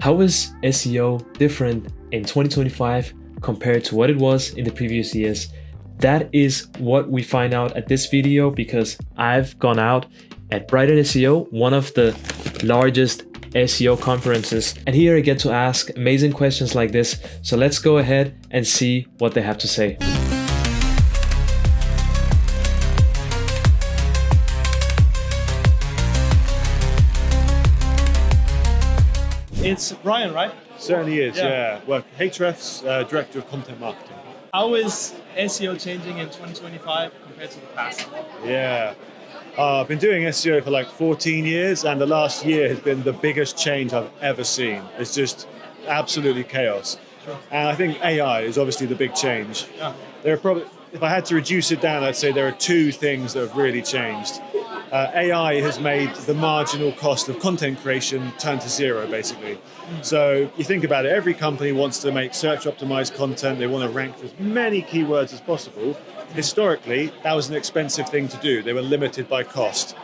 How is SEO different in 2025 compared to what it was in the previous years? That is what we find out at this video, because I've gone out at BrightonSEO, one of the largest SEO conferences, and here I get to ask amazing questions like this. So let's go ahead and see what they have to say. It's Brian, right? Certainly is, yeah. Well, Ahrefs, Director of Content Marketing. How is SEO changing in 2025 compared to the past? Yeah. I've been doing SEO for like 14 years, and the last year has been the biggest change I've ever seen. It's just absolutely chaos. Sure. And I think AI is obviously the big change. Yeah. There are probably, if I had to reduce it down, I'd say there are two things that have really changed. AI has made the marginal cost of content creation turn to zero, basically. So you think about it, every company wants to make search optimized content. They want to rank for as many keywords as possible. Historically, that was an expensive thing to do. They were limited by cost.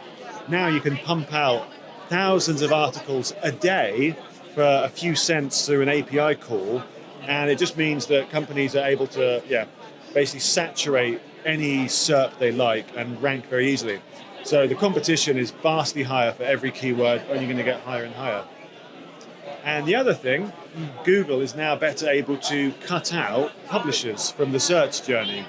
Now you can pump out thousands of articles a day for a few cents through an API call. And it just means that companies are able to, basically saturate any SERP they like and rank very easily. So the competition is vastly higher for every keyword, only going to get higher and higher. And the other thing, Google is now better able to cut out publishers from the search journey.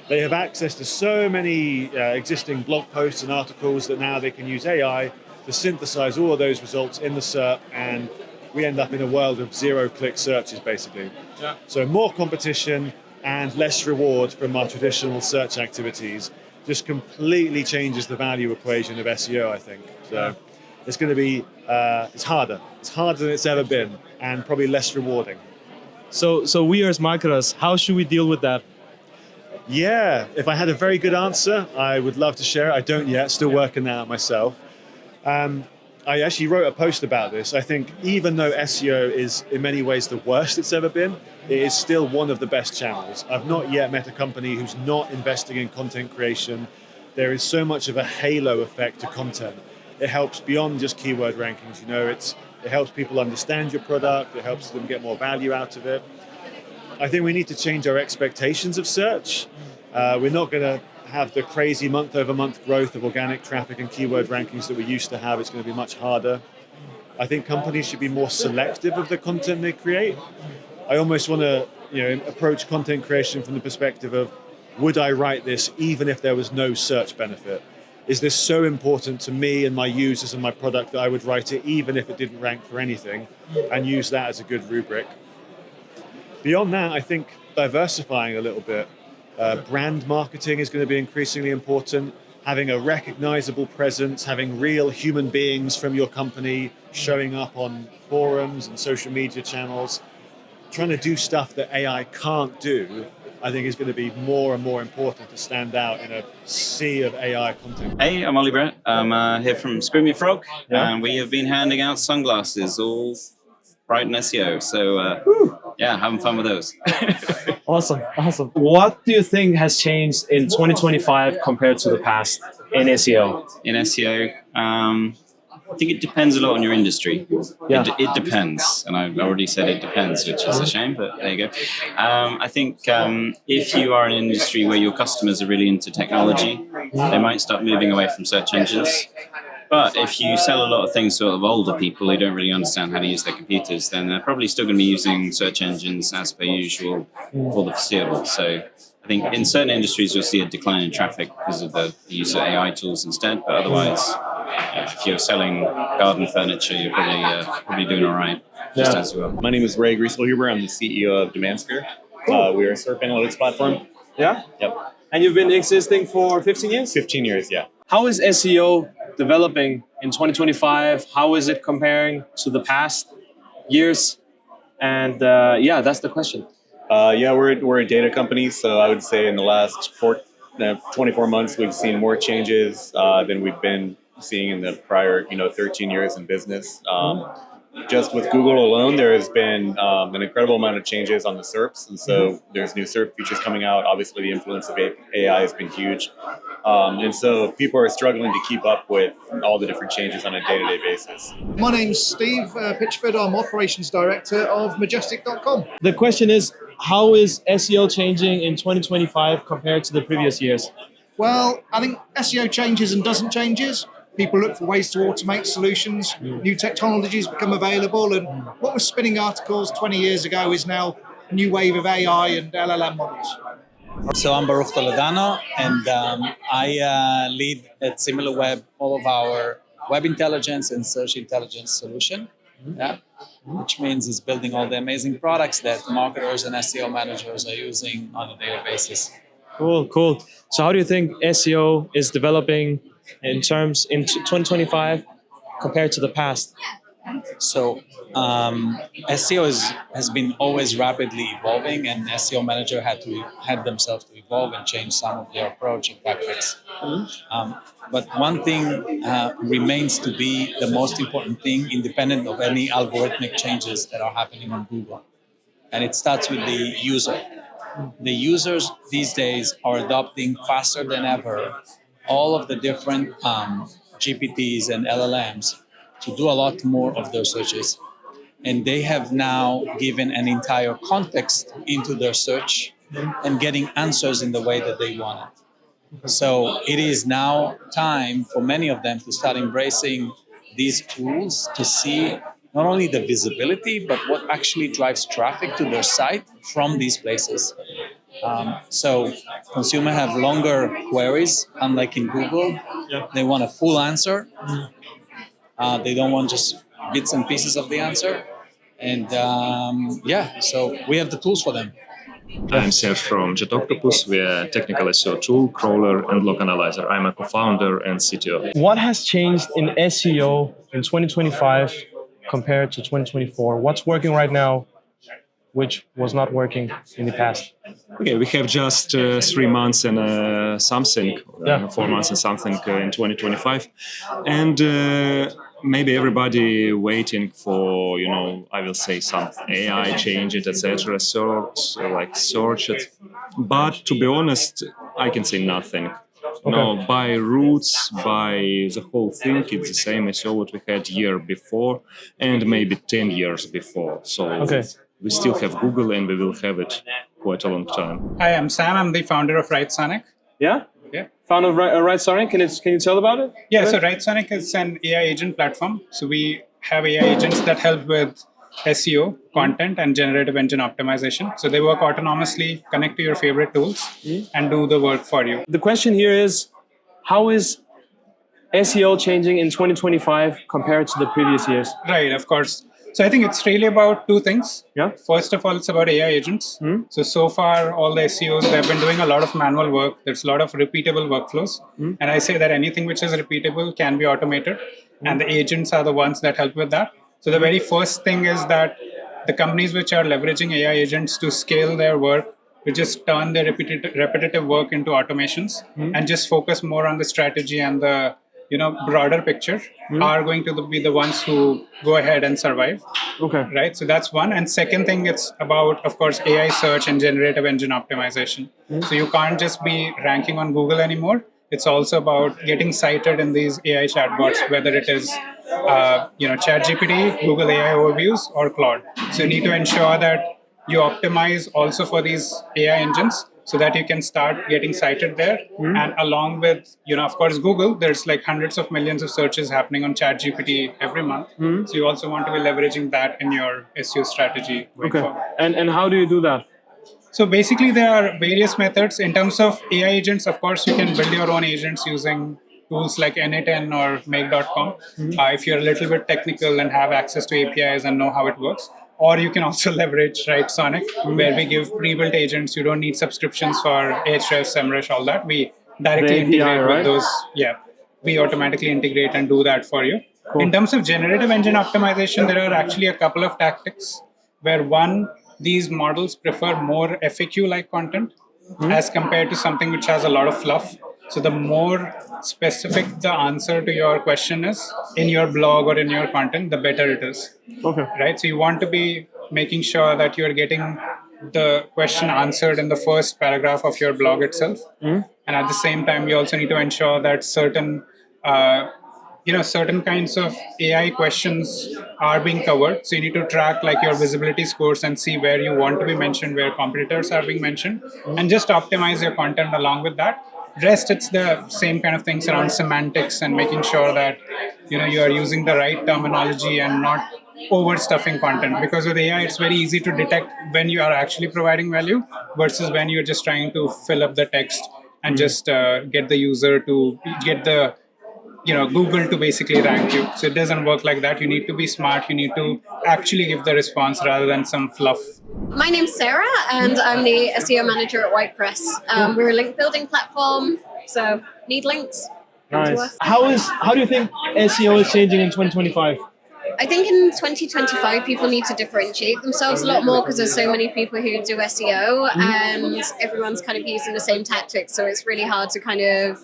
They have access to so many existing blog posts and articles that now they can use AI to synthesize all of those results in the SERP, and we end up in a world of zero-click searches, basically. Yeah. So more competition and less reward from our traditional search activities just completely changes the value equation of SEO, I think. So it's going to be, it's harder. It's harder than it's ever been, and probably less rewarding. So we as marketers, how should we deal with that? Yeah, if I had a very good answer, I would love to share it. I don't yet, still working that out myself. I actually wrote a post about this. I think even though SEO is in many ways the worst it's ever been, it is still one of the best channels. I've not yet met a company who's not investing in content creation. There is so much of a halo effect to content. It helps beyond just keyword rankings. It helps people understand your product. It helps them get more value out of it. I think we need to change our expectations of search. We're not going to have the crazy month-over-month growth of organic traffic and keyword rankings that we used to have. It's going to be much harder. I think companies should be more selective of the content they create. I almost want to approach content creation from the perspective of, would I write this even if there was no search benefit? Is this so important to me and my users and my product that I would write it even if it didn't rank for anything, and use that as a good rubric? Beyond that, I think diversifying a little bit. Brand marketing is going to be increasingly important. Having a recognizable presence, having real human beings from your company showing up on forums and social media channels. Trying to do stuff that AI can't do, I think is going to be more and more important to stand out in a sea of AI content. Hey, I'm Ollie Brett. I'm here from Screaming Frog, and we have been handing out sunglasses all Brighton SEO. So having fun with those. Awesome. What do you think has changed in 2025 compared to the past in SEO? In SEO, I think it depends a lot on your industry. Yeah. It depends, and I've already said it depends, which is a shame, but there you go. I think if you are in an industry where your customers are really into technology, they might start moving away from search engines. But if you sell a lot of things to sort of older people who don't really understand how to use their computers, then they're probably still going to be using search engines as per usual for the foreseeable. So I think in certain industries you'll see a decline in traffic because of the use of AI tools instead. But otherwise, if you're selling garden furniture, you're probably doing all right, just as well. My name is Grieselhuber. I'm the CEO of DemandSphere. We are a SERP analytics platform. Yeah? Yep. And you've been existing for 15 years? 15 years, yeah. How is SEO developing in 2025? How is it comparing to the past years? And that's the question. We're a data company, so I would say in the last 24 months we've seen more changes than we've been seeing in the prior 13 years in business. just with Google alone, there has been an incredible amount of changes on the SERPs. And so there's new SERP features coming out. Obviously, the influence of AI has been huge. And so people are struggling to keep up with all the different changes on a day-to-day basis. My name's Steve Pitchford. I'm Operations Director of Majestic.com. The question is, how is SEO changing in 2025 compared to the previous years? Well, I think SEO changes and doesn't changes. People look for ways to automate solutions. New technologies become available. And what was spinning articles 20 years ago is now a new wave of AI and LLM models. So I'm Baruch Toledano, and I lead at Similarweb all of our web intelligence and search intelligence solution, which means it's building all the amazing products that marketers and SEO managers are using on a daily basis. Cool. So how do you think SEO is developing in 2025 compared to the past? So SEO has been always rapidly evolving, and SEO manager had themselves to evolve and change some of their approach and tactics. But one thing remains to be the most important thing, independent of any algorithmic changes that are happening on Google, and it starts with the user. The users these days are adopting faster than ever all of the different GPTs and LLMs to do a lot more of their searches. And they have now given an entire context into their search and getting answers in the way that they want it. So it is now time for many of them to start embracing these tools to see not only the visibility, but what actually drives traffic to their site from these places. So consumers have longer queries, unlike in Google. They want a full answer. They don't want just bits and pieces of the answer. And so we have the tools for them. I'm Serge from JetOctopus. We're a technical SEO tool, crawler, and log analyzer. I'm a co-founder and CTO. What has changed in SEO in 2025 compared to 2024? What's working right now, which was not working in the past? Okay, we have just 3 months and something, 4 months and something in 2025. And maybe everybody waiting for, I will say some AI changes, etc. So like search it. But to be honest, I can say nothing. Okay. No, by roots, by the whole thing, it's the same as what we had year before and maybe 10 years before. So we still have Google and we will have it quite a long time. Hi, I'm Sam. I'm the founder of Writesonic. Yeah? Yeah. Founder of Writesonic. Can you tell about it? Yeah, so Writesonic is an AI agent platform. So we have AI agents that help with SEO, content, and generative engine optimization. So they work autonomously, connect to your favorite tools, and do the work for you. The question here is, how is SEO changing in 2025 compared to the previous years? Right, of course. So I think it's really about two things. Yeah. First of all, it's about AI agents. So far, all the SEOs, they've been doing a lot of manual work. There's a lot of repeatable workflows. And I say that anything which is repeatable can be automated. And the agents are the ones that help with that. So the very first thing is that the companies which are leveraging AI agents to scale their work, to just turn their repetitive work into automations and just focus more on the strategy and the broader picture are going to be the ones who go ahead and survive. Okay. Right. So that's one. And second thing, it's about, of course, AI search and generative engine optimization. So you can't just be ranking on Google anymore. It's also about getting cited in these AI chatbots, whether it is ChatGPT, Google AI Overviews, or Claude. So you need to ensure that you optimize also for these AI engines, so that you can start getting cited there. And along with, of course, Google, there's like hundreds of millions of searches happening on ChatGPT every month. So you also want to be leveraging that in your SEO strategy going forward. And how do you do that? So basically, there are various methods. In terms of AI agents, of course, you can build your own agents using tools like N10 or Make.com. If you're a little bit technical and have access to APIs and know how it works. Or you can also leverage Writesonic, where we give pre-built agents. You don't need subscriptions for Ahrefs, SEMrush, all that. We directly integrate with those. Yeah, we automatically integrate and do that for you. Cool. In terms of generative engine optimization, there are actually a couple of tactics where one, these models prefer more FAQ-like content as compared to something which has a lot of fluff. So the more specific the answer to your question is in your blog or in your content, the better it is. Okay. Right? So you want to be making sure that you're getting the question answered in the first paragraph of your blog itself. And at the same time, you also need to ensure that certain kinds of AI questions are being covered. So you need to track like your visibility scores and see where you want to be mentioned, where competitors are being mentioned, and just optimize your content along with that. Rest, it's the same kind of things around semantics and making sure that you are using the right terminology and not overstuffing content. Because with AI, it's very easy to detect when you are actually providing value versus when you're just trying to fill up the text and just get the user to get the Google to basically rank you. So it doesn't work like that. You need to be smart. You need to actually give the response rather than some fluff. My name's Sarah, and I'm the SEO manager at WhitePress. We're a link building platform, so need links. Nice. How do you think SEO is changing in 2025? I think in 2025, people need to differentiate themselves a lot more because there's so many people who do SEO and everyone's kind of using the same tactics. So it's really hard to kind of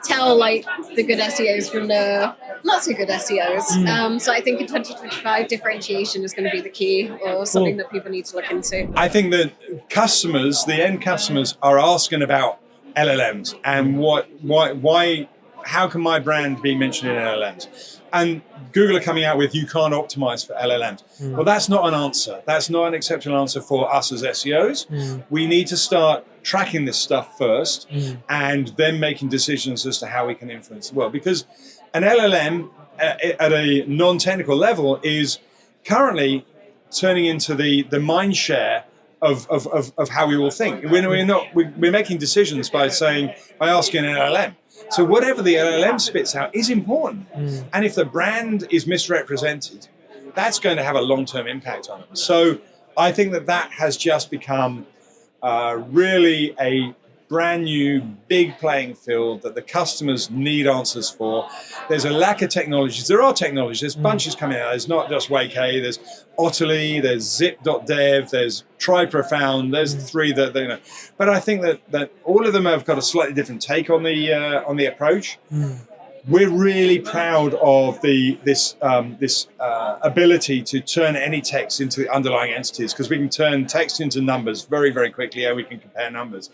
tell like the good SEOs from the not so good SEOs. So I think in 2025, differentiation is going to be the key, or something that people need to look into. I think that the end customers are asking about LLMs and why, how can my brand be mentioned in LLMs? And Google are coming out with, you can't optimize for LLMs. Well, that's not an answer. That's not an acceptable answer for us as SEOs. We need to start tracking this stuff first and then making decisions as to how we can influence the world. Because an LLM at a non-technical level is currently turning into the mind share of how we all think. We're making decisions by asking an LLM. So whatever the LLM spits out is important. And if the brand is misrepresented, that's going to have a long-term impact on them. So I think that has just become really a brand new, big playing field that the customers need answers for. There's a lack of technologies. There are technologies. There's bunches coming out. There's not just Wake, there's Otterly, there's Zip.dev, there's TryProfound. There's three that. But I think that all of them have got a slightly different take on the approach. We're really proud of this ability to turn any text into the underlying entities, because we can turn text into numbers very, very quickly, and we can compare numbers.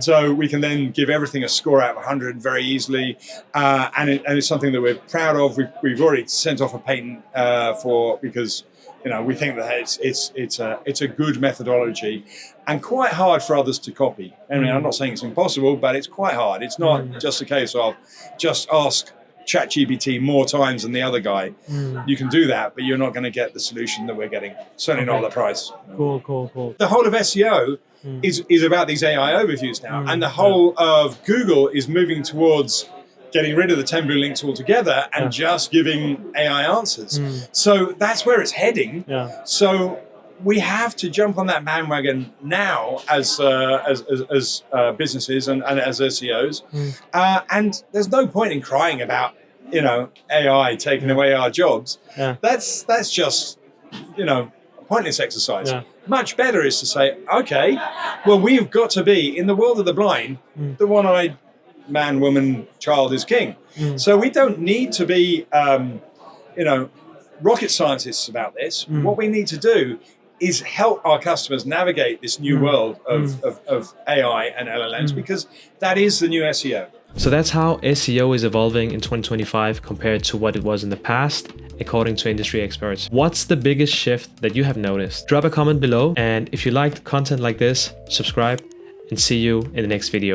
So we can then give everything a score out of 100 very easily, and it's something that we're proud of. We've already sent off a patent because we think that it's a good methodology and quite hard for others to copy. I mean, I'm not saying it's impossible, but it's quite hard. It's not just a case of just ask ChatGPT more times than the other guy. You can do that, but you're not going to get the solution that we're getting. Certainly not at the price. Cool. The whole of SEO is about these AI overviews now, and the whole of Google is moving towards getting rid of the 10 blue links altogether and just giving AI answers. So that's where it's heading. So we have to jump on that bandwagon now as businesses and as SEOs. And there's no point in crying about AI taking away our jobs. That's just a pointless exercise. Much better is to say, okay, well, we've got to be in the world of the blind, the one-eyed man, woman, child is king. So we don't need to be rocket scientists about this. What we need to do is help our customers navigate this new world of AI and LLMs, because that is the new SEO. So that's how SEO is evolving in 2025 compared to what it was in the past, according to industry experts. What's the biggest shift that you have noticed? Drop a comment below, and if you liked content like this, subscribe, and see you in the next video.